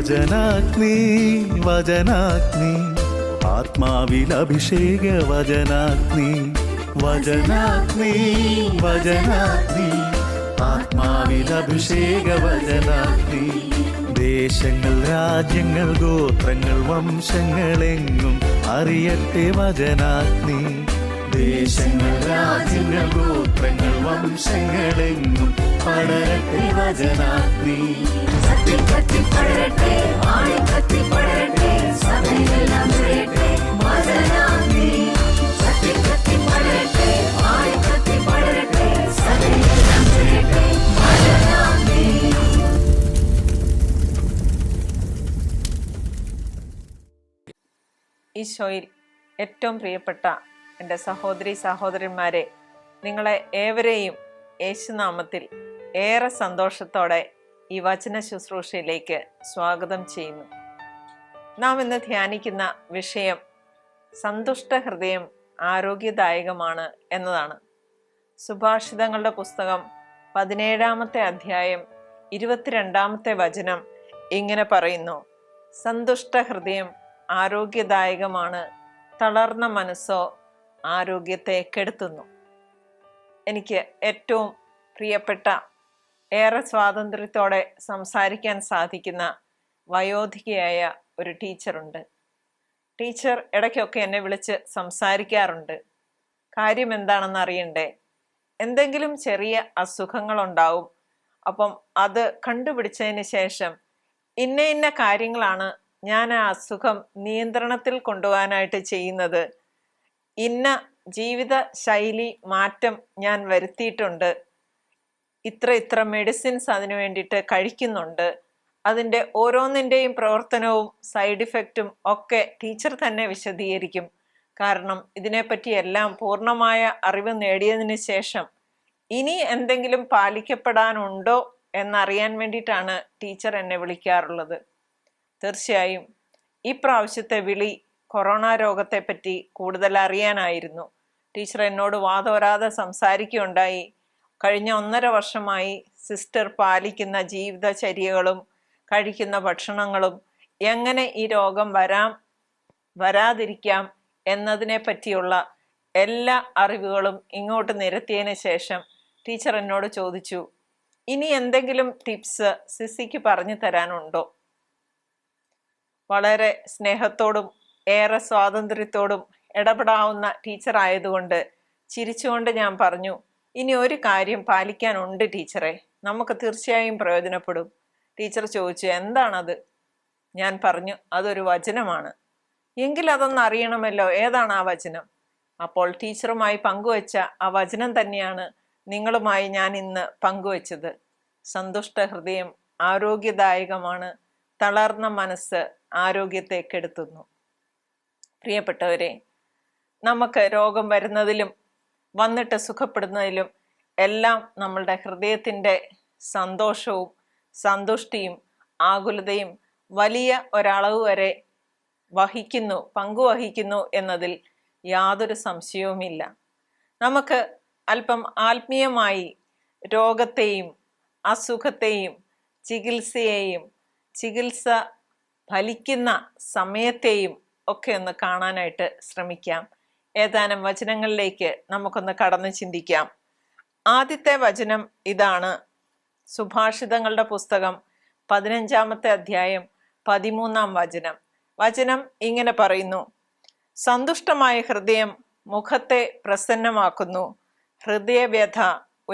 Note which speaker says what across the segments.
Speaker 1: വചനാഗ്നി വചനാഗ്നി ആത്മാവിൽ അഭിഷേക വചനാഗ്നി വചനാഗ്നി വചനാഗ്നി ആത്മാവിൽ അഭിഷേക വചനാഗ്നി ദേശങ്ങൾ രാജ്യങ്ങൾ ഗോത്രങ്ങൾ വംശങ്ങളെങ്ങും അറിയട്ടെ വചനാഗ്നി ദേശങ്ങൾ രാജ്യങ്ങൾ ഗോത്രങ്ങൾ വംശങ്ങളെങ്ങും പടരട്ടെ വചനാഗ്നി
Speaker 2: ഈശോയിൽ ഏറ്റവും പ്രിയപ്പെട്ട എൻ്റെ സഹോദരി സഹോദരന്മാരെ, നിങ്ങളെ ഏവരെയും യേശുനാമത്തിൽ ഏറെ സന്തോഷത്തോടെ ഈ വചന ശുശ്രൂഷയിലേക്ക് സ്വാഗതം ചെയ്യുന്നു. നാം ഇന്ന് ധ്യാനിക്കുന്ന വിഷയം സന്തുഷ്ട ഹൃദയം ആരോഗ്യദായകമാണ് എന്നതാണ്. സുഭാഷിതങ്ങളുടെ പുസ്തകം 17-ാമത്തെ അധ്യായം 22-ാമത്തെ വചനം ഇങ്ങനെ പറയുന്നു: സന്തുഷ്ട ഹൃദയം ആരോഗ്യദായകമാണ്, തളർന്ന മനസ്സോ ആരോഗ്യത്തെ കെടുത്തുന്നു. എനിക്ക് ഏറ്റവും പ്രിയപ്പെട്ട, ഏറെ സ്വാതന്ത്ര്യത്തോടെ സംസാരിക്കാൻ സാധിക്കുന്ന വയോധികയായ ഒരു ടീച്ചറുണ്ട്. ടീച്ചർ ഇടയ്ക്കൊക്കെ എന്നെ വിളിച്ച് സംസാരിക്കാറുണ്ട്. കാര്യം എന്താണെന്ന് അറിയണ്ടേ? എന്തെങ്കിലും ചെറിയ അസുഖങ്ങളുണ്ടാവും. അപ്പം അത് കണ്ടുപിടിച്ചതിന് ശേഷം ഇന്ന ഇന്ന കാര്യങ്ങളാണ് ഞാൻ ആ അസുഖം നിയന്ത്രണത്തിൽ കൊണ്ടുപോകാനായിട്ട് ചെയ്യുന്നത്, ഇന്ന ജീവിത ശൈലി മാറ്റം ഞാൻ വരുത്തിയിട്ടുണ്ട്, ഇത്ര മെഡിസിൻസ് അതിനു വേണ്ടിയിട്ട് കഴിക്കുന്നുണ്ട്, അതിൻ്റെ ഓരോന്നിൻ്റെയും പ്രവർത്തനവും സൈഡ് ഇഫക്റ്റും ഒക്കെ ടീച്ചർ തന്നെ വിശദീകരിക്കും. കാരണം ഇതിനെപ്പറ്റി എല്ലാം പൂർണ്ണമായ അറിവ് നേടിയതിന് ശേഷം ഇനി എന്തെങ്കിലും പാലിക്കപ്പെടാനുണ്ടോ എന്നറിയാൻ വേണ്ടിയിട്ടാണ് ടീച്ചർ എന്നെ വിളിക്കാറുള്ളത്. തീർച്ചയായും ഈ പ്രാവശ്യത്തെ വിളി കൊറോണ രോഗത്തെപ്പറ്റി കൂടുതൽ അറിയാനായിരുന്നു. ടീച്ചർ എന്നോട് വാതോരാതെ സംസാരിക്കുകയുണ്ടായി. കഴിഞ്ഞ 1.5 വർഷമായി സിസ്റ്റർ പാലിക്കുന്ന ജീവിതചര്യകളും കഴിക്കുന്ന ഭക്ഷണങ്ങളും എങ്ങനെ ഈ രോഗം വരാതിരിക്കാം എന്നതിനെ പറ്റിയുള്ള എല്ലാ അറിവുകളും ഇങ്ങോട്ട് നിരത്തിയതിന് ശേഷം ടീച്ചർ എന്നോട് ചോദിച്ചു, ഇനി എന്തെങ്കിലും ടിപ്സ് സിസിക്ക് പറഞ്ഞു തരാനുണ്ടോ? വളരെ സ്നേഹത്തോടും ഏറെ സ്വാതന്ത്ര്യത്തോടും ഇടപെടാവുന്ന ടീച്ചർ ആയതുകൊണ്ട് ചിരിച്ചുകൊണ്ട് ഞാൻ പറഞ്ഞു, ഇനി ഒരു കാര്യം പാലിക്കാനുണ്ട് ടീച്ചറെ, നമുക്ക് തീർച്ചയായും പ്രയോജനപ്പെടും. ടീച്ചർ ചോദിച്ചു, എന്താണത്? ഞാൻ പറഞ്ഞു, അതൊരു വചനമാണ്. എങ്കിൽ അതൊന്ന് അറിയണമല്ലോ, ഏതാണ് ആ വചനം? അപ്പോൾ ടീച്ചറുമായി പങ്കുവച്ച ആ വചനം തന്നെയാണ് നിങ്ങളുമായി ഞാൻ ഇന്ന് പങ്കുവച്ചത്. സന്തുഷ്ട ഹൃദയം ആരോഗ്യദായകമാണ്, തളർന്ന മനസ്സ് ആരോഗ്യത്തെ കെടുത്തുന്നു. പ്രിയപ്പെട്ടവരെ, നമുക്ക് രോഗം വരുന്നതിലും വന്നിട്ട് സുഖപ്പെടുന്നതിലും എല്ലാം നമ്മളുടെ ഹൃദയത്തിൻ്റെ സന്തോഷവും സന്തുഷ്ടിയും ആകുലതയും വലിയ ഒരളവ് വരെ പങ്കുവഹിക്കുന്നു എന്നതിൽ യാതൊരു സംശയവുമില്ല. നമുക്ക് അല്പം ആത്മീയമായി രോഗത്തെയും അസുഖത്തെയും ചികിത്സ ഫലിക്കുന്ന സമയത്തെയും ഒക്കെ ഒന്ന് കാണാനായിട്ട് ശ്രമിക്കാം. ഏതാനും വചനങ്ങളിലേക്ക് നമുക്കൊന്ന് കടന്ന് ചിന്തിക്കാം. ആദ്യത്തെ വചനം ഇതാണ്. സുഭാഷിതങ്ങളുടെ പുസ്തകം 15-ാമത്തെ അധ്യായം 13-ാം വചനം ഇങ്ങനെ പറയുന്നു: സന്തുഷ്ടമായ ഹൃദയം മുഖത്തെ പ്രസന്നമാക്കുന്നു, ഹൃദയവ്യഥ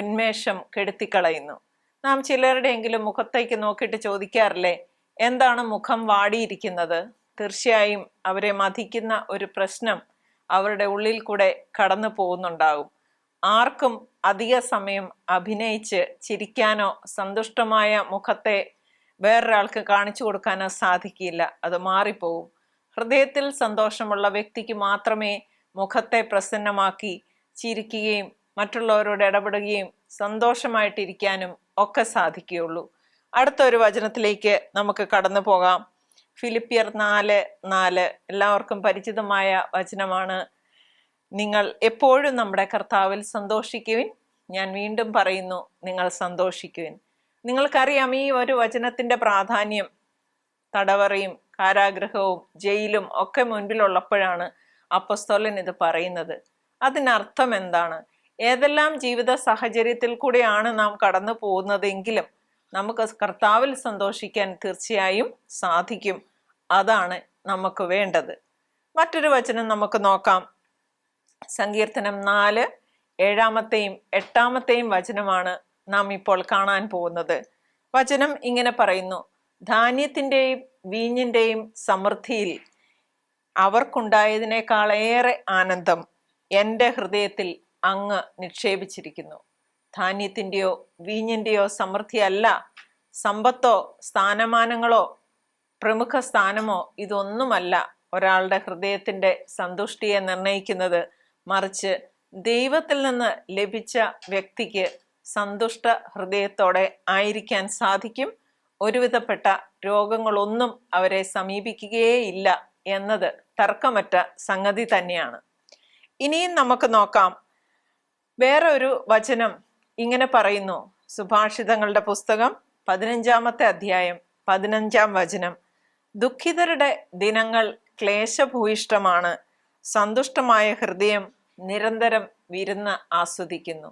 Speaker 2: ഉന്മേഷം കെടുത്തിക്കളയുന്നു. നാം ചിലരുടെയെങ്കിലും മുഖത്തേക്ക് നോക്കിയിട്ട് ചോദിക്കാറില്ലേ, എന്താണ് മുഖം വാടിയിരിക്കുന്നത്? തീർച്ചയായും അവരെ മഥിക്കുന്ന ഒരു പ്രശ്നം അവരുടെ ഉള്ളിൽ കൂടെ കടന്നു പോകുന്നുണ്ടാകും. ആർക്കും അധിക സമയം അഭിനയിച്ച് ചിരിക്കാനോ സന്തുഷ്ടമായ മുഖത്തെ വേറൊരാൾക്ക് കാണിച്ചു കൊടുക്കാനോ സാധിക്കില്ല. അത് മാറിപ്പോവും. ഹൃദയത്തിൽ സന്തോഷമുള്ള വ്യക്തിക്ക് മാത്രമേ മുഖത്തെ പ്രസന്നമാക്കി ചിരിക്കുകയും മറ്റുള്ളവരോട് ഇടപെടുകയും സന്തോഷമായിട്ടിരിക്കാനും ഒക്കെ സാധിക്കുകയുള്ളൂ. അടുത്തൊരു വചനത്തിലേക്ക് നമുക്ക് കടന്നു പോകാം. ഫിലിപ്പിയർ 4:4 എല്ലാവർക്കും പരിചിതമായ വചനമാണ്. നിങ്ങൾ എപ്പോഴും നമ്മുടെ കർത്താവിൽ സന്തോഷിക്കുവിൻ, ഞാൻ വീണ്ടും പറയുന്നു, നിങ്ങൾ സന്തോഷിക്കുവിൻ. നിങ്ങൾക്കറിയാം ഈ ഒരു വചനത്തിൻ്റെ പ്രാധാന്യം തടവറയും കാരാഗൃഹവും ജയിലും ഒക്കെ മുൻപിലുള്ളപ്പോഴാണ് അപ്പസ്തോലൻ ഇത് പറയുന്നത്. അതിനർത്ഥം എന്താണ്? ഏതെല്ലാം ജീവിത സാഹചര്യത്തിൽ കൂടെയാണ് നാം കടന്നു പോകുന്നതെങ്കിലും നമുക്ക് കർത്താവിൽ സന്തോഷിക്കാൻ തീർച്ചയായും സാധിക്കും. അതാണ് നമുക്ക് വേണ്ടത്. മറ്റൊരു വചനം നമുക്ക് നോക്കാം. സങ്കീർത്തനം 4 7-ാമത്തെയും 8-ാമത്തെയും വചനമാണ് നാം ഇപ്പോൾ കാണാൻ പോകുന്നത്. വചനം ഇങ്ങനെ പറയുന്നു: ധാന്യത്തിൻ്റെയും വീഞ്ഞിൻ്റെയും സമൃദ്ധിയിൽ അവർക്കുണ്ടായതിനേക്കാളേറെ ആനന്ദം എൻ്റെ ഹൃദയത്തിൽ അങ്ങ് നിക്ഷേപിച്ചിരിക്കുന്നു. ധാന്യത്തിൻ്റെയോ വീഞ്ഞിൻ്റെയോ സമൃദ്ധിയല്ല, സമ്പത്തോ സ്ഥാനമാനങ്ങളോ പ്രമുഖ സ്ഥാനമോ ഇതൊന്നുമല്ല ഒരാളുടെ ഹൃദയത്തിൻ്റെ സന്തുഷ്ടിയെ നിർണയിക്കുന്നത്. മറിച്ച് ദൈവത്തിൽ നിന്ന് ലഭിച്ച വ്യക്തിക്ക് സന്തുഷ്ട ഹൃദയത്തോടെ ആയിരിക്കാൻ സാധിക്കും. ഒരുവിധപ്പെട്ട രോഗങ്ങളൊന്നും അവരെ സമീപിക്കുകയേയില്ല എന്നത് തർക്കമറ്റ സംഗതി തന്നെയാണ്. ഇനിയും നമുക്ക് നോക്കാം. വേറെ ഒരു വചനം ഇങ്ങനെ പറയുന്നു. സുഭാഷിതങ്ങളുടെ പുസ്തകം 15-ാമത്തെ അധ്യായം 15-ാം വചനം: ദുഃഖിതരുടെ ദിനങ്ങൾ ക്ലേശഭൂയിഷ്ടമാണ്, സന്തുഷ്ടമായ ഹൃദയം നിരന്തരം വിരുന്ന് ആസ്വദിക്കുന്നു.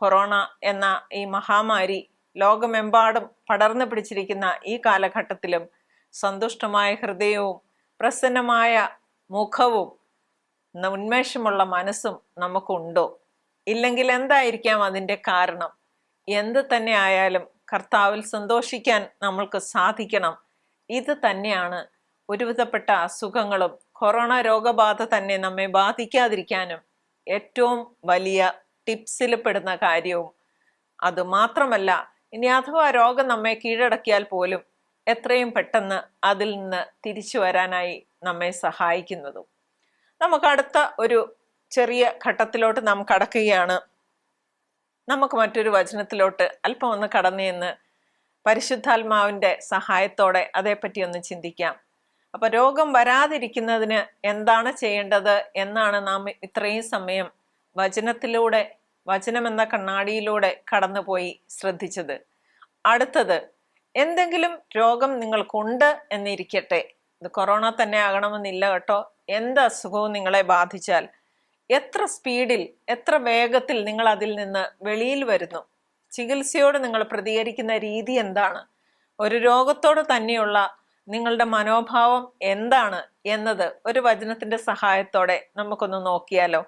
Speaker 2: കൊറോണ എന്ന ഈ മഹാമാരി ലോകമെമ്പാടും പടർന്നു പിടിച്ചിരിക്കുന്ന ഈ കാലഘട്ടത്തിലും സന്തുഷ്ടമായ ഹൃദയവും പ്രസന്നമായ മുഖവും ഉന്മേഷമുള്ള മനസ്സും നമുക്കുണ്ടോ? ഇല്ലെങ്കിൽ എന്തായിരിക്കാം അതിൻ്റെ കാരണം? എന്ത് തന്നെ ആയാലും കർത്താവിൽ സന്തോഷിക്കാൻ നമ്മൾക്ക് സാധിക്കണം. ഇത് തന്നെയാണ് ഒരുവിധപ്പെട്ട അസുഖങ്ങളും കൊറോണ രോഗബാധ തന്നെ നമ്മെ ബാധിക്കാതിരിക്കാനും ഏറ്റവും വലിയ ടിപ്സിൽ പെടുന്ന കാര്യവും. അതുമാത്രമല്ല, ഇനി അഥവാ രോഗം നമ്മെ കീഴടക്കിയാൽ പോലും എത്രയും പെട്ടെന്ന് അതിൽ നിന്ന് തിരിച്ചു വരാനായി നമ്മെ സഹായിക്കുന്നതും. നമുക്ക് അടുത്ത ഒരു ചെറിയ ഘട്ടത്തിലോട്ട് നാം കടക്കുകയാണ്. നമുക്ക് മറ്റൊരു വചനത്തിലോട്ട് അല്പം ഒന്ന് കടന്നു പരിശുദ്ധാത്മാവിൻ്റെ സഹായത്തോടെ അതേപ്പറ്റി ഒന്ന് ചിന്തിക്കാം. അപ്പൊ രോഗം വരാതിരിക്കുന്നതിന് എന്താണ് ചെയ്യേണ്ടത് എന്നാണ് നാം ഇത്രയും സമയം വചനത്തിലൂടെ, വചനമെന്ന കണ്ണാടിയിലൂടെ കടന്നുപോയി ശ്രദ്ധിച്ചത്. അടുത്തത്, എന്തെങ്കിലും രോഗം നിങ്ങൾക്കുണ്ട് എന്നിരിക്കട്ടെ, ഇത് കൊറോണ തന്നെ ആകണമെന്നില്ല കേട്ടോ. എന്ത് അസുഖവും നിങ്ങളെ ബാധിച്ചാൽ എത്ര സ്പീഡിൽ, എത്ര വേഗത്തിൽ നിങ്ങൾ അതിൽ നിന്ന് വെളിയിൽ വരുന്നു? ചികിത്സയോട് നിങ്ങൾ പ്രതികരിക്കുന്ന രീതി എന്താണ്? ഒരു രോഗത്തോട് തന്നെയുള്ള നിങ്ങളുടെ മനോഭാവം എന്താണ് എന്നത് ഒരു വചനത്തിന്റെ സഹായത്തോടെ നമുക്കൊന്ന് നോക്കിയാലോ.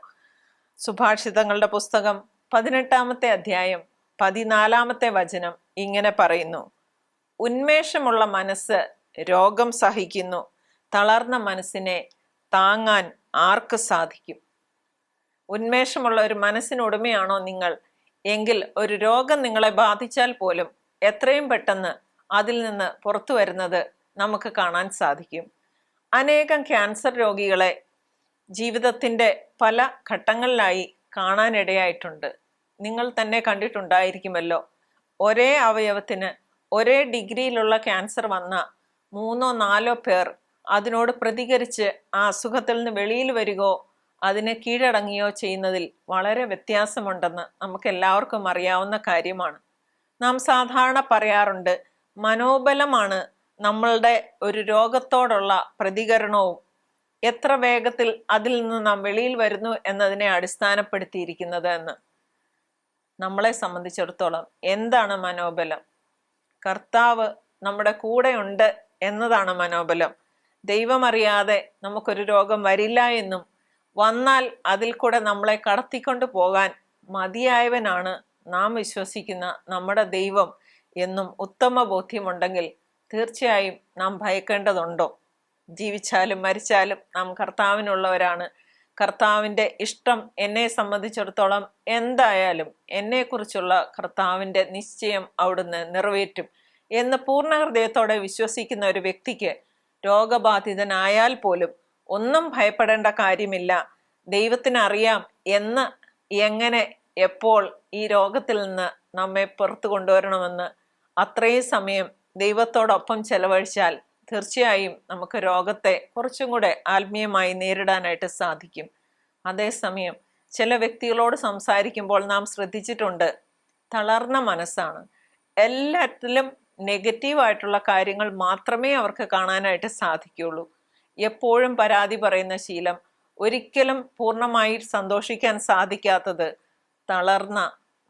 Speaker 2: സുഭാഷിതങ്ങളുടെ പുസ്തകം 18-ാമത്തെ അധ്യായം 14-ാമത്തെ വചനം ഇങ്ങനെ പറയുന്നു: ഉന്മേഷമുള്ള മനസ്സ് രോഗം സഹിക്കുന്നു, തളർന്ന മനസ്സിനെ താങ്ങാൻ ആർക്ക് സാധിക്കും? ഉന്മേഷമുള്ള ഒരു മനസ്സിനുടമയാണോ നിങ്ങൾ? എങ്കിൽ ഒരു രോഗം നിങ്ങളെ ബാധിച്ചാൽ പോലും എത്രയും പെട്ടെന്ന് അതിൽ നിന്ന് പുറത്തു വരുന്നത് നമുക്ക് കാണാൻ സാധിക്കും. അനേകം ക്യാൻസർ രോഗികളെ ജീവിതത്തിൻ്റെ പല ഘട്ടങ്ങളിലായി കാണാനിടയായിട്ടുണ്ട്. നിങ്ങൾ തന്നെ കണ്ടിട്ടുണ്ടായിരിക്കുമല്ലോ. ഒരേ അവയവത്തിന് ഒരേ ഡിഗ്രിയിലുള്ള ക്യാൻസർ വന്ന 3-4 പേർ അതിനോട് പ്രതികരിച്ച് ആ അസുഖത്തിൽ നിന്ന് വെളിയിൽ വരികയോ അതിനെ കീഴടങ്ങുകയോ ചെയ്യുന്നതിൽ വളരെ വ്യത്യാസമുണ്ടെന്ന് നമുക്ക് എല്ലാവർക്കും അറിയാവുന്ന കാര്യമാണ്. നാം സാധാരണ പറയാറുണ്ട്, മനോബലമാണ് നമ്മളുടെ ഒരു രോഗത്തോടുള്ള പ്രതികരണവും എത്ര വേഗത്തിൽ അതിൽ നിന്ന് നാം വെളിയിൽ വരുന്നു എന്നതിനെ അടിസ്ഥാനപ്പെടുത്തിയിരിക്കുന്നത് എന്ന്. നമ്മളെ സംബന്ധിച്ചിടത്തോളം എന്താണ് മനോബലം? കർത്താവ് നമ്മുടെ കൂടെയുണ്ട് എന്നതാണ് മനോബലം. ദൈവമറിയാതെ നമുക്കൊരു രോഗം വരില്ല എന്നും വന്നാൽ അതിൽ കൂടെ നമ്മളെ കടത്തിക്കൊണ്ട് പോകാൻ മതിയായവനാണ് നാം വിശ്വസിക്കുന്ന നമ്മുടെ ദൈവം എന്നും ഉത്തമ ബോധ്യമുണ്ടെങ്കിൽ തീർച്ചയായും നാം ഭയക്കേണ്ടതുണ്ടോ? ജീവിച്ചാലും മരിച്ചാലും നാം കർത്താവിനുള്ളവരാണ്. കർത്താവിൻ്റെ ഇഷ്ടം എന്നെ സംബന്ധിച്ചിടത്തോളം എന്തായാലും എന്നെക്കുറിച്ചുള്ള കർത്താവിൻ്റെ നിശ്ചയം അവിടുന്ന് നിറവേറ്റും എന്ന് പൂർണ്ണ ഹൃദയത്തോടെ വിശ്വസിക്കുന്ന ഒരു വ്യക്തിക്ക് രോഗബാധിതനായാൽ പോലും ഒന്നും ഭയപ്പെടേണ്ട കാര്യമില്ല. ദൈവത്തിനറിയാം എന്ന്, എങ്ങനെ, എപ്പോൾ ഈ രോഗത്തിൽ നിന്ന് നമ്മെ പുറത്തു കൊണ്ടുവരണമെന്ന്. അത്രയും സമയം ദൈവത്തോടൊപ്പം ചെലവഴിച്ചാൽ തീർച്ചയായും നമുക്ക് രോഗത്തെ കുറച്ചും കൂടെ ആത്മീയമായി നേരിടാനായിട്ട് സാധിക്കും. അതേസമയം ചില വ്യക്തികളോട് സംസാരിക്കുമ്പോൾ നാം ശ്രദ്ധിച്ചിട്ടുണ്ട്, തളർന്ന മനസ്സാണ്, എല്ലാറ്റിലും നെഗറ്റീവായിട്ടുള്ള കാര്യങ്ങൾ മാത്രമേ അവർക്ക് കാണാനായിട്ട് സാധിക്കുകയുള്ളൂ. എപ്പോഴും പരാതി പറയുന്ന ശീലം, ഒരിക്കലും പൂർണ്ണമായി സന്തോഷിക്കാൻ സാധിക്കാത്തത്, തളർന്ന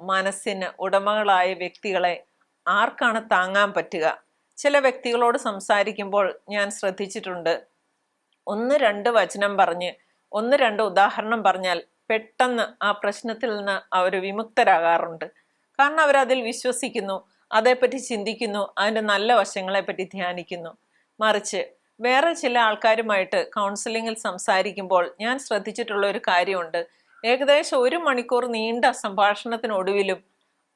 Speaker 2: മനസ്സിന് ഉടമകളായ വ്യക്തികളെ ആർക്കാണ് താങ്ങാൻ പറ്റുക? ചില വ്യക്തികളോട് സംസാരിക്കുമ്പോൾ ഞാൻ ശ്രദ്ധിച്ചിട്ടുണ്ട്, 1-2 വചനം പറഞ്ഞ് 1-2 ഉദാഹരണം പറഞ്ഞാൽ പെട്ടെന്ന് ആ പ്രശ്നത്തിൽ നിന്ന് അവർ വിമുക്തരാകാറുണ്ട്. കാരണം അവരതിൽ വിശ്വസിക്കുന്നു, അതേപ്പറ്റി ചിന്തിക്കുന്നു, അതിൻ്റെ നല്ല വശങ്ങളെപ്പറ്റി ധ്യാനിക്കുന്നു. മറിച്ച് വേറെ ചില ആൾക്കാരുമായിട്ട് കൗൺസിലിങ്ങിൽ സംസാരിക്കുമ്പോൾ ഞാൻ ശ്രദ്ധിച്ചിട്ടുള്ള ഒരു കാര്യമുണ്ട്. ഏകദേശം 1 മണിക്കൂർ നീണ്ട സംഭാഷണത്തിനൊടുവിലും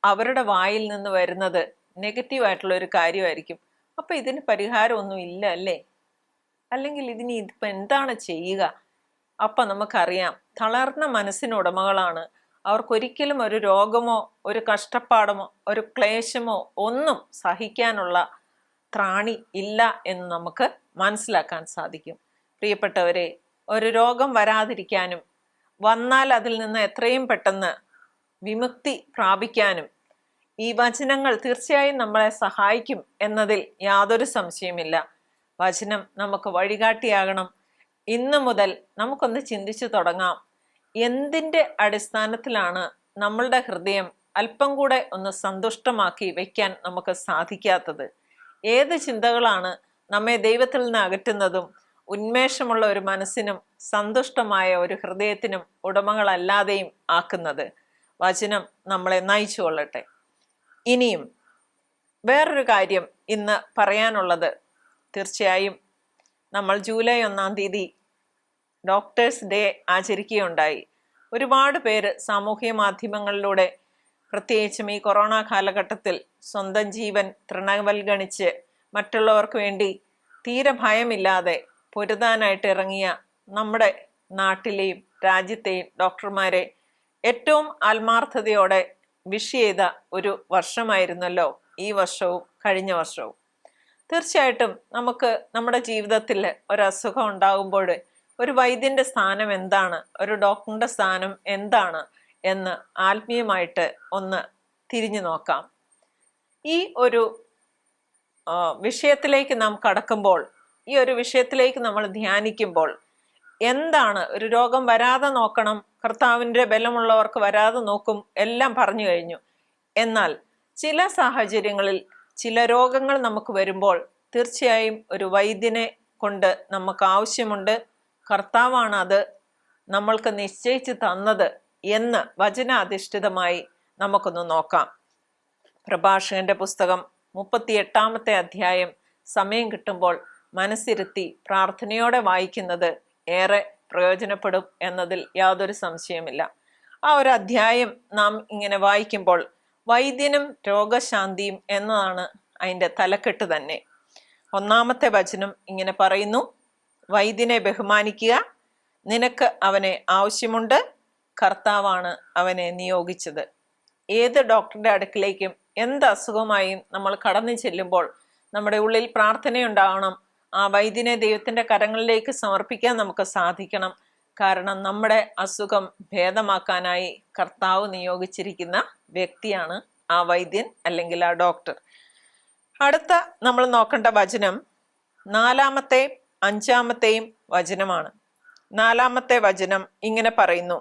Speaker 2: അവരുടെ വായിൽ നിന്ന് വരുന്നത് നെഗറ്റീവായിട്ടുള്ള ഒരു കാര്യമായിരിക്കും. അപ്പൊ ഇതിന് പരിഹാരമൊന്നും ഇല്ല അല്ലേ? അല്ലെങ്കിൽ ഇതിപ്പം എന്താണ് ചെയ്യുക? അപ്പം നമുക്കറിയാം, തളർന്ന മനസ്സിനുടമകളാണ്. അവർക്കൊരിക്കലും ഒരു രോഗമോ ഒരു കഷ്ടപ്പാടമോ ഒരു ക്ലേശമോ ഒന്നും സഹിക്കാനുള്ള ത്രാണി ഇല്ല എന്ന് നമുക്ക് മനസ്സിലാക്കാൻ സാധിക്കും. പ്രിയപ്പെട്ടവരെ, ഒരു രോഗം വരാതിരിക്കാനും വന്നാൽ അതിൽ നിന്ന് എത്രയും പെട്ടെന്ന് വിമുക്തി പ്രാപിക്കാനും ഈ വചനങ്ങൾ തീർച്ചയായും നമ്മളെ സഹായിക്കും എന്നതിൽ യാതൊരു സംശയമില്ല. വചനം നമുക്ക് വഴികാട്ടിയാകണം. ഇന്നു മുതൽ നമുക്കൊന്ന് ചിന്തിച്ചു തുടങ്ങാം, എന്തിൻ്റെ അടിസ്ഥാനത്തിലാണ് നമ്മളുടെ ഹൃദയം അല്പം കൂടെ ഒന്ന് സന്തുഷ്ടമാക്കി വെക്കാൻ നമുക്ക് സാധിക്കാത്തത്? ഏത് ചിന്തകളാണ് നമ്മെ ദൈവത്തിൽ നിന്ന് അകറ്റുന്നതും ഉന്മേഷമുള്ള ഒരു മനസ്സിനും സന്തുഷ്ടമായ ഒരു ഹൃദയത്തിനും ഉടമകളല്ലാതെയും ആക്കുന്നത്? വചനം നമ്മളെ നയിച്ചു കൊള്ളട്ടെ. ഇനിയും വേറൊരു കാര്യം ഇന്ന് പറയാനുള്ളത്, തീർച്ചയായും നമ്മൾ ജൂലൈ 1-ാം തീയതി ഡോക്ടേഴ്സ് ഡേ ആചരിക്കുകയുണ്ടായി. ഒരുപാട് പേര് സാമൂഹ്യ മാധ്യമങ്ങളിലൂടെ, പ്രത്യേകിച്ചും ഈ കൊറോണ കാലഘട്ടത്തിൽ സ്വന്തം ജീവൻ തൃണവൽഗണിച്ച് മറ്റുള്ളവർക്ക് വേണ്ടി തീരെ ഭയമില്ലാതെ പൊരുതാനായിട്ട് ഇറങ്ങിയ നമ്മുടെ നാട്ടിലെയും രാജ്യത്തെയും ഡോക്ടർമാരെ ഏറ്റവും ആത്മാർത്ഥതയോടെ വിഷ് ചെയ്ത ഒരു വർഷമായിരുന്നല്ലോ ഈ വർഷവും കഴിഞ്ഞ വർഷവും. തീർച്ചയായിട്ടും നമുക്ക് നമ്മുടെ ജീവിതത്തിൽ ഒരസുഖം ഉണ്ടാകുമ്പോൾ ഒരു വൈദ്യന്റെ സ്ഥാനം എന്താണ്, ഒരു ഡോക്ടറിന്റെ സ്ഥാനം എന്താണ് എന്ന് ആത്മീയമായിട്ട് ഒന്ന് തിരിഞ്ഞു നോക്കാം. ഈ ഒരു വിഷയത്തിലേക്ക് നാം കടക്കുമ്പോൾ, ഈ ഒരു വിഷയത്തിലേക്ക് നമ്മൾ ധ്യാനിക്കുമ്പോൾ, എന്താണ് ഒരു രോഗം വരാതെ നോക്കണം, കർത്താവിൻ്റെ ബലമുള്ളവർക്ക് വരാതെ നോക്കും, എല്ലാം പറഞ്ഞു കഴിഞ്ഞു. എന്നാൽ ചില സാഹചര്യങ്ങളിൽ ചില രോഗങ്ങൾ നമുക്ക് വരുമ്പോൾ തീർച്ചയായും ഒരു വൈദ്യനെ കൊണ്ട് നമുക്ക് ആവശ്യമുണ്ട്. കർത്താവാണ് അത് നമ്മൾക്ക് നിശ്ചയിച്ച് തന്നത് എന്ന് വചനാധിഷ്ഠിതമായി നമുക്കൊന്ന് നോക്കാം. പ്രഭാഷകന്റെ പുസ്തകം 38-ാമത്തെ അധ്യായം സമയം കിട്ടുമ്പോൾ മനസ്സിരുത്തി പ്രാർത്ഥനയോടെ വായിക്കുന്നത് ഏറെ പ്രയോജനപ്പെടും എന്നതിൽ യാതൊരു സംശയമില്ല. ആ ഒരു അധ്യായം നാം ഇങ്ങനെ വായിക്കുമ്പോൾ വൈദ്യനും രോഗശാന്തിയും എന്നതാണ് അതിൻ്റെ തലക്കെട്ട് തന്നെ. 1-ാമത്തെ വചനം ഇങ്ങനെ പറയുന്നു: വൈദ്യനെ ബഹുമാനിക്കുക, നിനക്ക് അവനെ ആവശ്യമുണ്ട്, കർത്താവാണ് അവനെ നിയോഗിച്ചത്. ഏത് ഡോക്ടറുടെ അടുക്കിലേക്കും എന്ത് അസുഖമായും നമ്മൾ കടന്നു ചെല്ലുമ്പോൾ നമ്മുടെ ഉള്ളിൽ പ്രാർത്ഥനയുണ്ടാവണം. ആ വൈദ്യനെ ദൈവത്തിൻ്റെ കരങ്ങളിലേക്ക് സമർപ്പിക്കാൻ നമുക്ക് സാധിക്കണം. കാരണം നമ്മുടെ അസുഖം ഭേദമാക്കാനായി കർത്താവ് നിയോഗിച്ചിരിക്കുന്ന വ്യക്തിയാണ് ആ വൈദ്യൻ അല്ലെങ്കിൽ ആ ഡോക്ടർ. അടുത്ത നമ്മൾ നോക്കേണ്ട വചനം 4-ാമത്തെയും 5-ാമത്തെയും വചനമാണ്. 4-ാമത്തെ വചനം ഇങ്ങനെ പറയുന്നു: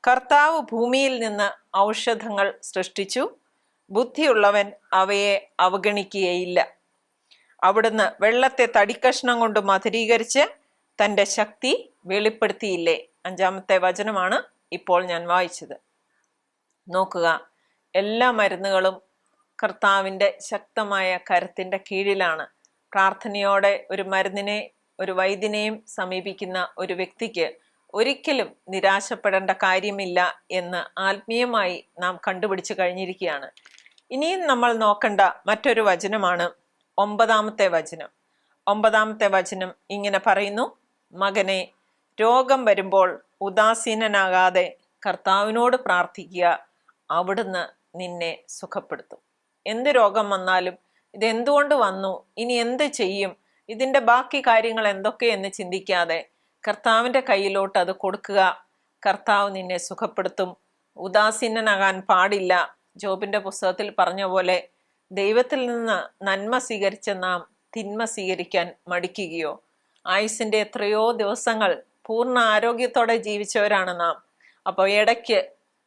Speaker 2: കർത്താവ് ഭൂമിയിൽ നിന്ന് ഔഷധങ്ങൾ സൃഷ്ടിച്ചു, ബുദ്ധിയുള്ളവൻ അവയെ അവഗണിക്കുകയില്ല. അവിടുന്ന് വെള്ളത്തെ തടിക്കഷ്ണം കൊണ്ട് മധുരീകരിച്ച് തൻ്റെ ശക്തി വെളിപ്പെടുത്തിയില്ലേ. 5-ാമത്തെ വചനമാണ് ഇപ്പോൾ ഞാൻ വായിച്ചത്. നോക്കുക, എല്ലാ മരുന്നുകളും കർത്താവിൻ്റെ ശക്തമായ കരത്തിൻ്റെ കീഴിലാണ്. പ്രാർത്ഥനയോടെ ഒരു മരുന്നിനെ, ഒരു വൈദ്യനെയും സമീപിക്കുന്ന ഒരു വ്യക്തിക്ക് ഒരിക്കലും നിരാശപ്പെടേണ്ട കാര്യമില്ല എന്ന് ആത്മീയമായി നാം കണ്ടുപിടിച്ചു കഴിഞ്ഞിരിക്കുകയാണ്. ഇനിയും നമ്മൾ നോക്കേണ്ട മറ്റൊരു വചനമാണ് 9-ാമത്തെ വചനം. 9-ാമത്തെ വചനം ഇങ്ങനെ പറയുന്നു: മകനെ, രോഗം വരുമ്പോൾ ഉദാസീനനാകാതെ കർത്താവിനോട് പ്രാർത്ഥിക്കുക, അവിടുന്ന് നിന്നെ സുഖപ്പെടുത്തും. എന്ത് രോഗം വന്നാലും ഇതെന്തുകൊണ്ട് വന്നു, ഇനി എന്ത് ചെയ്യും, ഇതിൻ്റെ ബാക്കി കാര്യങ്ങൾ എന്തൊക്കെയെന്ന് ചിന്തിക്കാതെ കർത്താവിൻ്റെ കയ്യിലോട്ട് അത് കൊടുക്കുക. കർത്താവ് നിന്നെ സുഖപ്പെടുത്തും. ഉദാസീനനാകാൻ പാടില്ല. ജോബിൻ്റെ പുസ്തകത്തിൽ പറഞ്ഞ പോലെ ദൈവത്തിൽ നിന്ന് നന്മ സ്വീകരിച്ച നാം തിന്മ സ്വീകരിക്കാൻ മടിക്കുകയോ? ആയുസിന്റെ എത്രയോ ദിവസങ്ങൾ പൂർണ്ണ ആരോഗ്യത്തോടെ ജീവിച്ചവരാണ് നാം. അപ്പോൾ ഇടയ്ക്ക്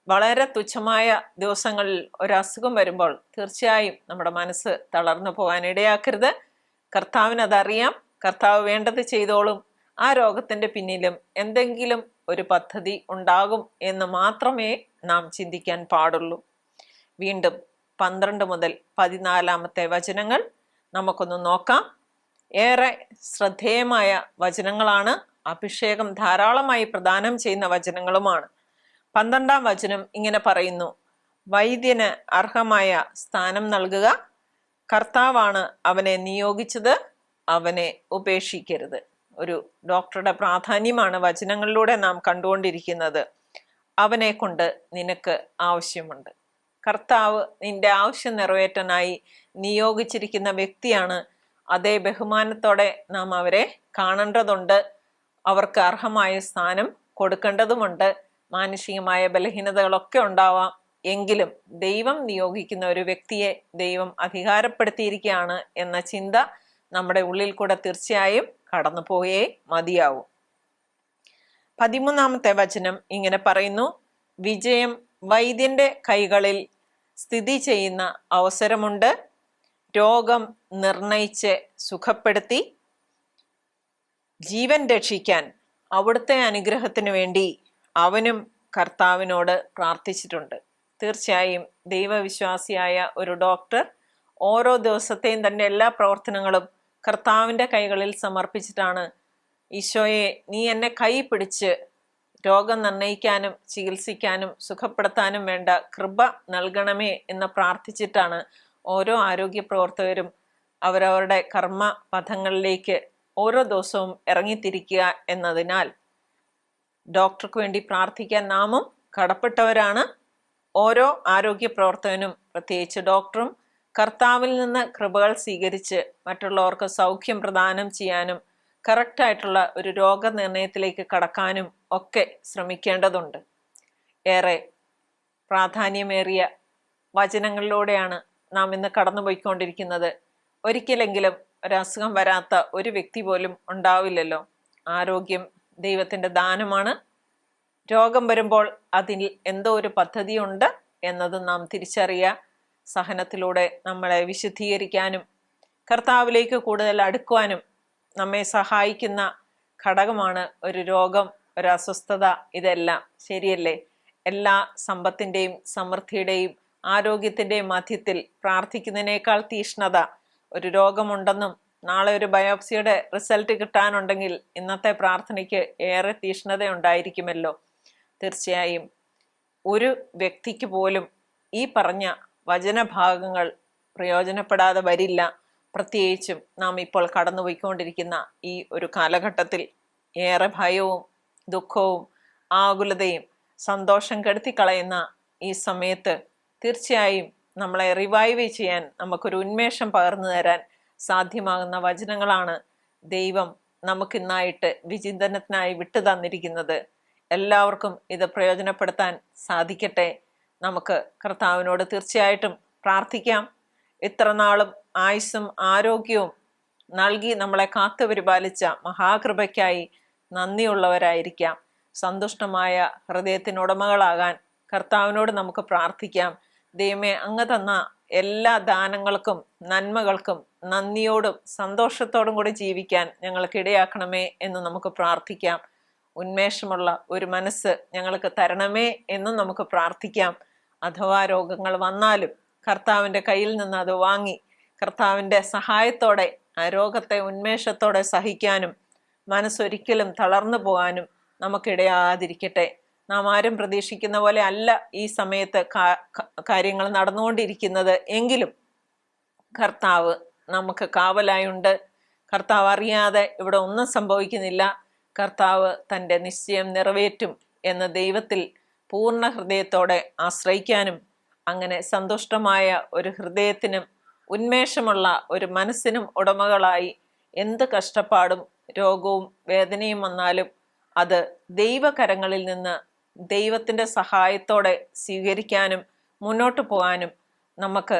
Speaker 2: വളരെ തുച്ഛമായ ദിവസങ്ങളിൽ ഒരസുഖം വരുമ്പോൾ തീർച്ചയായും നമ്മുടെ മനസ്സ് തളർന്നു പോകാൻ ഇടയാക്കരുത്. കർത്താവിന് അതറിയാം. കർത്താവ് വേണ്ടത് ചെയ്തോളും. ആ രോഗത്തിന്റെ പിന്നിലും എന്തെങ്കിലും ഒരു പദ്ധതി ഉണ്ടാകും എന്ന് മാത്രമേ നാം ചിന്തിക്കാൻ പാടുള്ളൂ. വീണ്ടും 12 മുതൽ 14 വചനങ്ങൾ നമുക്കൊന്ന് നോക്കാം. ഏറെ ശ്രദ്ധേയമായ വചനങ്ങളാണ്. അഭിഷേകം ധാരാളമായി പ്രദാനം ചെയ്യുന്ന വചനങ്ങളുമാണ്. 12 വചനം ഇങ്ങനെ പറയുന്നു: വൈദ്യന് അർഹമായ സ്ഥാനം നൽകുക. കർത്താവാണ് അവനെ നിയോഗിച്ചത്, അവനെ ഉപേക്ഷിക്കരുത്. ഒരു ഡോക്ടറുടെ പ്രാധാന്യമാണ് വചനങ്ങളിലൂടെ നാം കണ്ടുകൊണ്ടിരിക്കുന്നത്. അവനെ കൊണ്ട് നിനക്ക് ആവശ്യമുണ്ട്. കർത്താവ് നിന്റെ ആവശ്യം നിറവേറ്റാനായി നിയോഗിച്ചിരിക്കുന്ന വ്യക്തിയാണ്. അതേ ബഹുമാനത്തോടെ നാം അവരെ കാണേണ്ടതുണ്ട്. അവർക്ക് അർഹമായ സ്ഥാനം കൊടുക്കേണ്ടതുമുണ്ട്. മാനുഷികമായ ബലഹീനതകളൊക്കെ ഉണ്ടാവാം. എങ്കിലും ദൈവം നിയോഗിക്കുന്ന ഒരു വ്യക്തിയെ ദൈവം അധികാരപ്പെടുത്തിയിരിക്കുകയാണ് എന്ന ചിന്ത നമ്മുടെ ഉള്ളിൽ കൂടെ തീർച്ചയായും കടന്നു പോയേ മതിയാവും. 13 വചനം ഇങ്ങനെ പറയുന്നു: വിജയം വൈദ്യന്റെ കൈകളിൽ സ്ഥിതി ചെയ്യുന്ന അവസരമുണ്ട്. രോഗം നിർണയിച്ച് സുഖപ്പെടുത്തി ജീവൻ രക്ഷിക്കാൻ അവിടുത്തെ അനുഗ്രഹത്തിനു വേണ്ടി അവനും കർത്താവിനോട് പ്രാർത്ഥിച്ചിട്ടുണ്ട്. തീർച്ചയായും ദൈവവിശ്വാസിയായ ഒരു ഡോക്ടർ ഓരോ ദിവസത്തെയും തന്റെ എല്ലാ പ്രവർത്തനങ്ങളും കർത്താവിൻ്റെ കൈകളിൽ സമർപ്പിച്ചിട്ടാണ്, ഈശോയെ നീ എന്നെ കൈ പിടിച്ച് രോഗം നിർണയിക്കാനും ചികിത്സിക്കാനും സുഖപ്പെടുത്താനും വേണ്ട കൃപ നൽകണമേ എന്ന് പ്രാർത്ഥിച്ചിട്ടാണ് ഓരോ ആരോഗ്യ പ്രവർത്തകരും അവരവരുടെ കർമ്മ പഥങ്ങളിലേക്ക് ഓരോ ദിവസവും ഇറങ്ങിത്തിരിക്കുക എന്നതിനാൽ ഡോക്ടർക്ക് വേണ്ടി പ്രാർത്ഥിക്കാൻ നാമും കടപ്പെട്ടവരാണ്. ഓരോ ആരോഗ്യ പ്രവർത്തകനും, പ്രത്യേകിച്ച് ഡോക്ടറും, കർത്താവിൽ നിന്ന് കൃപകൾ സ്വീകരിച്ച് മറ്റുള്ളവർക്ക് സൗഖ്യം പ്രദാനം ചെയ്യാനും കറക്റ്റായിട്ടുള്ള ഒരു രോഗനിർണയത്തിലേക്ക് കടക്കാനും ഒക്കെ ശ്രമിക്കേണ്ടതുണ്ട്. ഏറെ പ്രാധാന്യമേറിയ വചനങ്ങളിലൂടെയാണ് നാം ഇന്ന് കടന്നുപോയിക്കൊണ്ടിരിക്കുന്നത്. ഒരിക്കലെങ്കിലും ഒരസുഖം വരാത്ത ഒരു വ്യക്തി പോലും ഉണ്ടാവില്ലല്ലോ. ആരോഗ്യം ദൈവത്തിൻ്റെ ദാനമാണ്. രോഗം വരുമ്പോൾ അതിൽ എന്തോ ഒരു പദ്ധതിയുണ്ട് എന്നത് നാം തിരിച്ചറിയുക. സഹനത്തിലൂടെ നമ്മളെ വിശുദ്ധീകരിക്കാനും കർത്താവിലേക്ക് കൂടുതൽ അടുക്കുവാനും നമ്മെ സഹായിക്കുന്ന ഘടകമാണ് ഒരു രോഗം, ഒരു അസ്വസ്ഥത. ഇതെല്ലാം ശരിയല്ലേ? എല്ലാ സമ്പത്തിൻ്റെയും സമൃദ്ധിയുടെയും ആരോഗ്യത്തിൻ്റെയും മധ്യത്തിൽ പ്രാർത്ഥിക്കുന്നതിനേക്കാൾ തീഷ്ണത ഒരു രോഗമുണ്ടെന്നും നാളെ ഒരു ബയോപ്സിയുടെ റിസൾട്ട് കിട്ടാനുണ്ടെങ്കിൽ ഇന്നത്തെ പ്രാർത്ഥനയ്ക്ക് ഏറെ തീഷ്ണത ഉണ്ടായിരിക്കുമല്ലോ. തീർച്ചയായും ഒരു വ്യക്തിക്ക് പോലും ഈ പറഞ്ഞ വചനഭാഗങ്ങൾ പ്രയോജനപ്പെടാതെ വരില്ല. പ്രത്യേകിച്ചും നാം ഇപ്പോൾ കടന്നുപോയിക്കൊണ്ടിരിക്കുന്ന ഈ ഒരു കാലഘട്ടത്തിൽ ഏറെ ഭയവും ദുഃഖവും ആകുലതയും സന്തോഷം കെടുത്തിക്കളയുന്ന ഈ സമയത്ത് തീർച്ചയായും നമ്മളെ റിവൈവ് ചെയ്യാൻ, നമുക്കൊരു ഉന്മേഷം പകർന്നു തരാൻ സാധ്യമാകുന്ന വചനങ്ങളാണ് ദൈവം നമുക്കിന്നായിട്ട് വിചിന്തനത്തിനായി വിട്ടു തന്നിരിക്കുന്നത്. എല്ലാവർക്കും ഇത് പ്രയോജനപ്പെടുത്താൻ സാധിക്കട്ടെ. നമുക്ക് കർത്താവിനോട് തീർച്ചയായിട്ടും പ്രാർത്ഥിക്കാം. ഇത്ര നാളും ആയുസ്സും ആരോഗ്യവും നൽകി നമ്മളെ കാത്തുപരിപാലിച്ച മഹാകൃപയ്ക്കായി നന്ദിയുള്ളവരായിരിക്കാം. സന്തുഷ്ടമായ ഹൃദയത്തിനുടമകളാകാൻ കർത്താവിനോട് നമുക്ക് പ്രാർത്ഥിക്കാം. ദൈവമേ, അങ്ങ് തന്ന എല്ലാ ദാനങ്ങൾക്കും നന്മകൾക്കും നന്ദിയോടും സന്തോഷത്തോടും കൂടി ജീവിക്കാൻ ഞങ്ങൾക്ക് ഇടയാക്കണമേ എന്ന് നമുക്ക് പ്രാർത്ഥിക്കാം. ഉന്മേഷമുള്ള ഒരു മനസ്സ് ഞങ്ങൾക്ക് തരണമേ എന്നും നമുക്ക് പ്രാർത്ഥിക്കാം. അഥവാ രോഗങ്ങൾ വന്നാലും കർത്താവിൻ്റെ കയ്യിൽ നിന്ന് അത് വാങ്ങി കർത്താവിൻ്റെ സഹായത്തോടെ ആ രോഗത്തെ ഉന്മേഷത്തോടെ സഹിക്കാനും മനസ്സൊരിക്കലും തളർന്നു പോകാനും നമുക്കിടയാതിരിക്കട്ടെ. നാം ആരും പ്രതീക്ഷിക്കുന്ന പോലെ അല്ല ഈ സമയത്ത് കാര്യങ്ങൾ നടന്നുകൊണ്ടിരിക്കുന്നത്. എങ്കിലും കർത്താവ് നമുക്ക് കാവലായുണ്ട്. കർത്താവ് അറിയാതെ ഇവിടെ ഒന്നും സംഭവിക്കുന്നില്ല. കർത്താവ് തൻ്റെ നിശ്ചയം നിറവേറ്റും എന്ന് ദൈവത്തിൽ പൂർണ്ണ ഹൃദയത്തോടെ ആശ്രയിക്കാനും അങ്ങനെ സന്തുഷ്ടമായ ഒരു ഹൃദയത്തിനും ഉന്മേഷമുള്ള ഒരു മനസ്സിനും ഉടമകളായി എന്ത് കഷ്ടപ്പാടും രോഗവും വേദനയും വന്നാലും അത് ദൈവകരങ്ങളിൽ നിന്ന് ദൈവത്തിൻ്റെ സഹായത്തോടെ സ്വീകരിക്കാനും മുന്നോട്ട് പോകാനും നമുക്ക്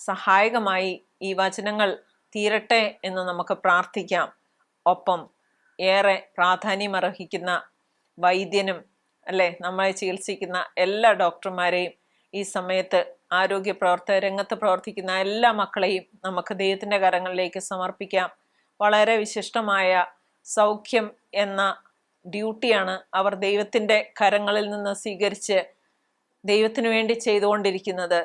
Speaker 2: സഹായകമായി ഈ വചനങ്ങൾ തീരട്ടെ എന്ന് നമുക്ക് പ്രാർത്ഥിക്കാം. ഒപ്പം ഏറെ പ്രാധാന്യമർഹിക്കുന്ന വൈദ്യനും നമ്മളെ ചികിത്സിക്കുന്ന എല്ലാ ഡോക്ടർമാരെയും ഈ സമയത്ത് ആരോഗ്യ രംഗത്ത് പ്രവർത്തിക്കുന്ന എല്ലാ മക്കളെയും നമുക്ക് ദൈവത്തിൻ്റെ കരങ്ങളിലേക്ക് സമർപ്പിക്കാം. വളരെ വിശിഷ്ടമായ സൗഖ്യം എന്ന ഡ്യൂട്ടിയാണ് അവർ ദൈവത്തിൻ്റെ കരങ്ങളിൽ നിന്ന് സ്വീകരിച്ച് ദൈവത്തിനു വേണ്ടി ചെയ്തുകൊണ്ടിരിക്കുന്നത്.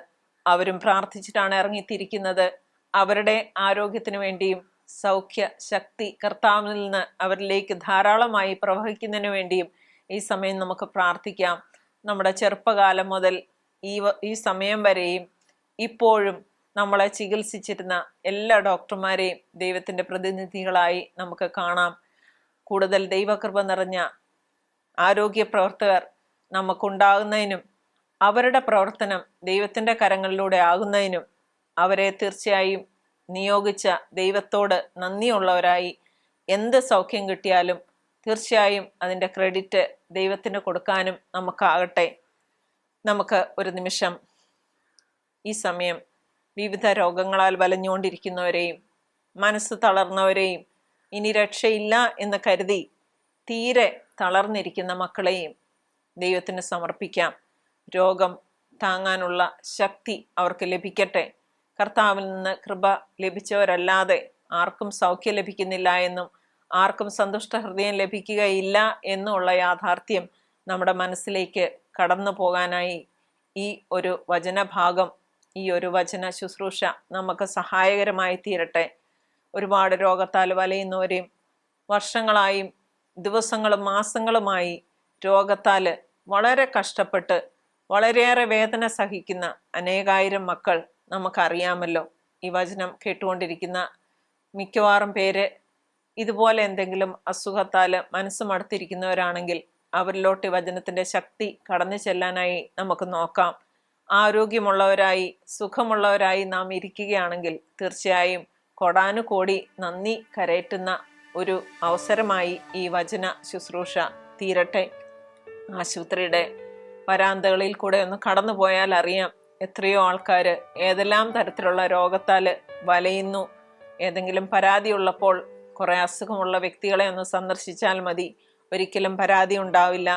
Speaker 2: അവരും പ്രാർത്ഥിച്ചിട്ടാണ് ഇറങ്ങിത്തിരിക്കുന്നത്. അവരുടെ ആരോഗ്യത്തിനു വേണ്ടിയും സൗഖ്യ ശക്തി കർത്താവിൽ നിന്ന് അവരിലേക്ക് ധാരാളമായി പ്രവഹിക്കുന്നതിനു വേണ്ടിയും ഈ സമയം നമുക്ക് പ്രാർത്ഥിക്കാം. നമ്മുടെ ചെറുപ്പകാലം മുതൽ ഈ സമയം വരെയും ഇപ്പോഴും നമ്മളെ ചികിത്സിച്ചിരുന്ന എല്ലാ ഡോക്ടർമാരെയും ദൈവത്തിൻ്റെ പ്രതിനിധികളായി നമുക്ക് കാണാം. കൂടുതൽ ദൈവകൃപ നിറഞ്ഞ ആരോഗ്യ പ്രവർത്തകർ നമുക്കുണ്ടാകുന്നതിനും അവരുടെ പ്രവർത്തനം ദൈവത്തിൻ്റെ കരങ്ങളിലൂടെ ആകുന്നതിനും അവരെ തീർച്ചയായും നിയോഗിച്ച ദൈവത്തോട് നന്ദിയുള്ളവരായി എന്ത് സൗഖ്യം കിട്ടിയാലും തീർച്ചയായും അതിൻ്റെ ക്രെഡിറ്റ് ദൈവത്തിന് കൊടുക്കാനും നമുക്കാകട്ടെ. നമുക്ക് ഒരു നിമിഷം ഈ സമയം വിവിധ രോഗങ്ങളാൽ വലഞ്ഞുകൊണ്ടിരിക്കുന്നവരെയും മനസ്സ് തളർന്നവരെയും ഇനി രക്ഷയില്ല എന്ന് കരുതി തീരെ തളർന്നിരിക്കുന്ന മക്കളെയും ദൈവത്തിന് സമർപ്പിക്കാം. രോഗം താങ്ങാനുള്ള ശക്തി അവർക്ക് ലഭിക്കട്ടെ. കർത്താവിൽ നിന്ന് കൃപ ലഭിച്ചവരല്ലാതെ ആർക്കും സൗഖ്യം ലഭിക്കുന്നില്ല എന്നും ആർക്കും സന്തുഷ്ട ഹൃദയം ലഭിക്കുകയില്ല എന്നുള്ള യാഥാർത്ഥ്യം നമ്മുടെ മനസ്സിലേക്ക് കടന്നു പോകാനായി ഈ ഒരു വചനഭാഗം, ഈ ഒരു വചന ശുശ്രൂഷ നമുക്ക് സഹായകരമായി തീരട്ടെ. ഒരുപാട് രോഗത്താൽ വലയുന്നവരെയും വർഷങ്ങളായും ദിവസങ്ങളും മാസങ്ങളുമായി രോഗത്താൽ വളരെ കഷ്ടപ്പെട്ട് വളരെയേറെ വേദന സഹിക്കുന്ന അനേകായിരം മക്കൾ നമുക്കറിയാമല്ലോ. ഈ വചനം കേട്ടുകൊണ്ടിരിക്കുന്ന മിക്കവാറും പേര് ഇതുപോലെ എന്തെങ്കിലും അസുഖത്താൽ മനസ്സ് മടുത്തിരിക്കുന്നവരാണെങ്കിൽ അവരിലോട്ട് വചനത്തിൻ്റെ ശക്തി കടന്നു ചെല്ലാനായി നമുക്ക് നോക്കാം. ആരോഗ്യമുള്ളവരായി സുഖമുള്ളവരായി നാം ഇരിക്കുകയാണെങ്കിൽ തീർച്ചയായും കൊടാനുകോടി നന്ദി കരയറ്റുന്ന ഒരു അവസരമായി ഈ വചന ശുശ്രൂഷ തീരട്ടെ. ആശുപത്രിയുടെ വരാന്തകളിൽ കൂടെ ഒന്ന് കടന്നു പോയാൽ അറിയാം എത്രയോ ആൾക്കാർ ഏതെല്ലാം തരത്തിലുള്ള രോഗത്താൽ വലയുന്നു. ഏതെങ്കിലും പരാതിയുള്ളപ്പോൾ കുറേ അസുഖമുള്ള വ്യക്തികളെ ഒന്ന് സന്ദർശിച്ചാൽ മതി, ഒരിക്കലും പരാതി ഉണ്ടാവില്ല.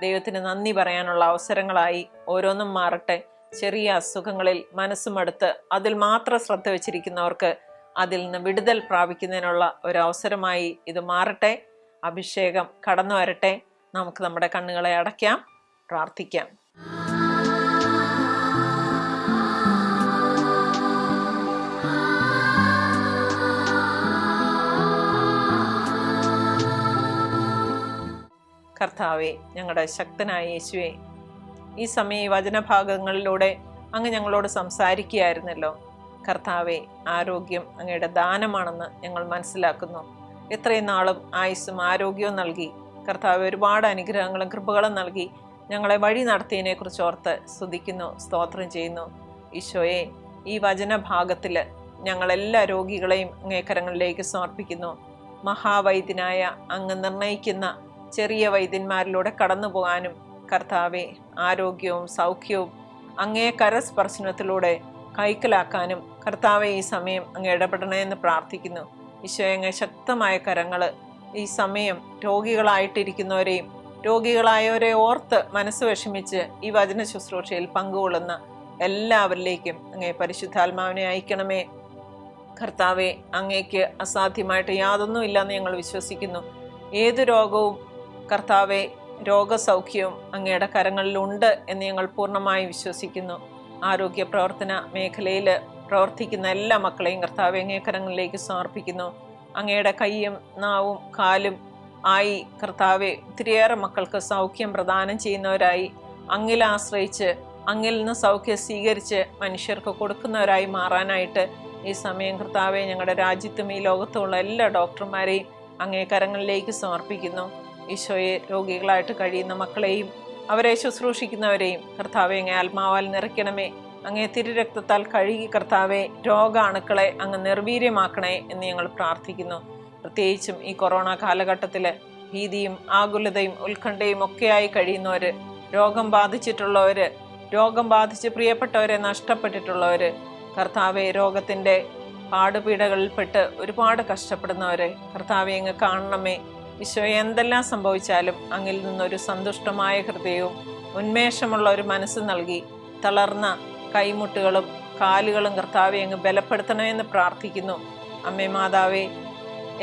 Speaker 2: ദൈവത്തിന് നന്ദി പറയാനുള്ള അവസരങ്ങളായി ഓരോന്നും മാറട്ടെ. ചെറിയ അസുഖങ്ങളിൽ മനസ്സുമടുത്ത് അതിൽ മാത്രം ശ്രദ്ധ വെച്ചിരിക്കുന്നവർക്ക് അതിൽ നിന്ന് വിടുതൽ പ്രാപിക്കുന്നതിനുള്ള ഒരു അവസരമായി ഇത് മാറട്ടെ. അഭിഷേകം കടന്നു വരട്ടെ. നമുക്ക് നമ്മുടെ കണ്ണുകളെ അടയ്ക്കാം, പ്രാർത്ഥിക്കാം. കർത്താവേ, ഞങ്ങളുടെ ശക്തനായ യേശുവേ, ഈ സമയം ഈ വചനഭാഗങ്ങളിലൂടെ അങ്ങ് ഞങ്ങളോട് സംസാരിക്കുകയായിരുന്നല്ലോ. കർത്താവെ, ആരോഗ്യം അങ്ങയുടെ ദാനമാണെന്ന് ഞങ്ങൾ മനസ്സിലാക്കുന്നു. എത്രയും നാളും ആയുസ്സും ആരോഗ്യവും നൽകി കർത്താവ് ഒരുപാട് അനുഗ്രഹങ്ങളും കൃപകളും നൽകി ഞങ്ങളെ വഴി നടത്തിയതിനെ കുറിച്ച് ഓർത്ത് സ്തുതിക്കുന്നു, സ്തോത്രം ചെയ്യുന്നു. ഈശോയെ, ഈ വചനഭാഗത്തിൽ ഞങ്ങളെല്ലാ രോഗികളെയും അങ്ങേക്കരങ്ങളിലേക്ക് സമർപ്പിക്കുന്നു. മഹാവൈദ്യനായ അങ്ങ് നിർണയിക്കുന്ന ചെറിയ വൈദ്യന്മാരിലൂടെ കടന്നു പോകാനും കർത്താവെ ആരോഗ്യവും സൗഖ്യവും അങ്ങേ കരസ്പർശനത്തിലൂടെ കൈക്കലാക്കാനും കർത്താവെ ഈ സമയം അങ്ങ് ഇടപെടണമെന്ന് പ്രാർത്ഥിക്കുന്നു. ഈശോയെ, അങ്ങ് ശക്തമായ കരങ്ങൾ ഈ സമയം രോഗികളായിട്ടിരിക്കുന്നവരെയും രോഗികളായവരെ ഓർത്ത് മനസ്സ് വിഷമിച്ച് ഈ വചന ശുശ്രൂഷയിൽ പങ്കുകൊള്ളുന്ന എല്ലാവരിലേക്കും അങ്ങേ പരിശുദ്ധാത്മാവിനെ അയക്കണമേ. കർത്താവെ, അങ്ങേക്ക് അസാധ്യമായിട്ട് യാതൊന്നും ഇല്ലെന്ന് ഞങ്ങൾ വിശ്വസിക്കുന്നു. ഏതു രോഗവും കർത്താവെ, രോഗസൗഖ്യവും അങ്ങയുടെ കരങ്ങളിലുണ്ട് എന്ന് ഞങ്ങൾ പൂർണ്ണമായി വിശ്വസിക്കുന്നു. ആരോഗ്യ പ്രവർത്തന മേഖലയിൽ പ്രവർത്തിക്കുന്ന എല്ലാ മക്കളെയും കർത്താവെ അങ്ങേ കരങ്ങളിലേക്ക് സമർപ്പിക്കുന്നു. അങ്ങയുടെ കൈയും നാവും കാലും ആയി കർത്താവെ ഒത്തിരിയേറെ മക്കൾക്ക് സൗഖ്യം പ്രദാനം ചെയ്യുന്നവരായി, അങ്ങിൽ ആശ്രയിച്ച് അങ്ങിൽ നിന്ന് സൗഖ്യം സ്വീകരിച്ച് മനുഷ്യർക്ക് കൊടുക്കുന്നവരായി മാറാനായിട്ട് ഈ സമയം കർത്താവെ ഞങ്ങളുടെ രാജ്യത്തും ഈ ലോകത്തുമുള്ള എല്ലാ ഡോക്ടർമാരെയും അങ്ങേ കരങ്ങളിലേക്ക് സമർപ്പിക്കുന്നു. ഈശോയെ, രോഗികളായിട്ട് കഴിയുന്ന മക്കളെയും അവരെ ശുശ്രൂഷിക്കുന്നവരെയും കർത്താവെ അങ്ങേ ആത്മാവാൽ നിറയ്ക്കണമേ. അങ്ങേ തിരുരക്തത്താൽ കഴുകി കർത്താവെ രോഗാണുക്കളെ അങ്ങ് നിർവീര്യമാക്കണേ എന്ന് ഞങ്ങൾ പ്രാർത്ഥിക്കുന്നു. പ്രത്യേകിച്ചും ഈ കൊറോണ കാലഘട്ടത്തിൽ ഭീതിയും ആകുലതയും ഉത്കണ്ഠയും ഒക്കെയായി കഴിയുന്നവർ, രോഗം ബാധിച്ചിട്ടുള്ളവർ, രോഗം ബാധിച്ച് പ്രിയപ്പെട്ടവരെ നഷ്ടപ്പെട്ടിട്ടുള്ളവർ, കർത്താവെ, രോഗത്തിൻ്റെ പാടുപീടകളിൽപ്പെട്ട് ഒരുപാട് കഷ്ടപ്പെടുന്നവരെ കർത്താവെ അങ്ങ് കാണണമേ. ഈശോയെ, എന്തെല്ലാം സംഭവിച്ചാലും അങ്ങിൽ നിന്നൊരു സന്തുഷ്ടമായ ഹൃദയവും ഉന്മേഷമുള്ള ഒരു മനസ്സ് നൽകി തളർന്ന കൈമുട്ടുകളും കാലുകളും കർത്താവെ അങ്ങ് ബലപ്പെടുത്തണമെന്ന് പ്രാർത്ഥിക്കുന്നു. അമ്മേ മാതാവേ,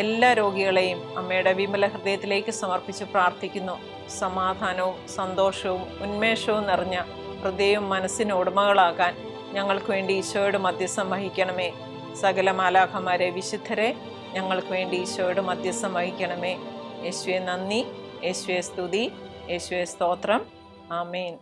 Speaker 2: എല്ലാ രോഗികളെയും അമ്മയുടെ വിമല ഹൃദയത്തിലേക്ക് സമർപ്പിച്ച് പ്രാർത്ഥിക്കുന്നു. സമാധാനവും സന്തോഷവും ഉന്മേഷവും നിറഞ്ഞ ഹൃദയവും മനസ്സിന് ഉടമകളാകാൻ ഞങ്ങൾക്ക് വേണ്ടി ഈശോയോട് മധ്യസ്ഥം വഹിക്കണമേ. സകല മാലാഖമാരെ, വിശുദ്ധരെ, ഞങ്ങൾക്ക് വേണ്ടി ഈശോയോട് മധ്യസ്ഥം വഹിക്കണമേ. യേശുവെ നന്ദി, യേശുവെ സ്തുതി, യേശുവെ സ്തോത്രം. ആമേൻ.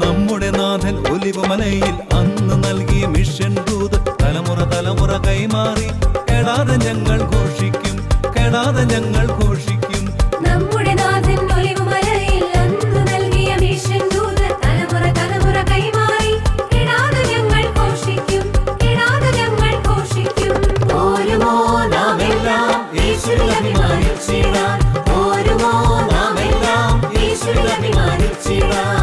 Speaker 1: നമ്മുടെ നാഥൻ ഒലിവുമലയിൽ അന്ന് നൽകിയ മിഷൻ ദൂത് തലമുറ തലമുറ കൈമാറി കെടാതെ ഞങ്ങൾ ഘോഷിക്കും, കെടാതെ ഞങ്ങൾ ഘോഷിക്കും.
Speaker 3: നമ്മുടെ നാഥൻ ഒലിവുമലയിൽ അന്ന് നൽകിയ മിഷൻ ദൂത് തലമുറ തലമുറ കൈമാറി കെടാതെ ഞങ്ങൾ ഘോഷിക്കും, കെടാതെ ഞങ്ങൾ ഘോഷിക്കും. ഓരുമോ നാമെല്ലാം യേശുവിൽ അഭിമാനിച്ചിടാം, ഓരുമോ നാമെല്ലാം യേശുവിൽ അഭിമാനിച്ചിടാം.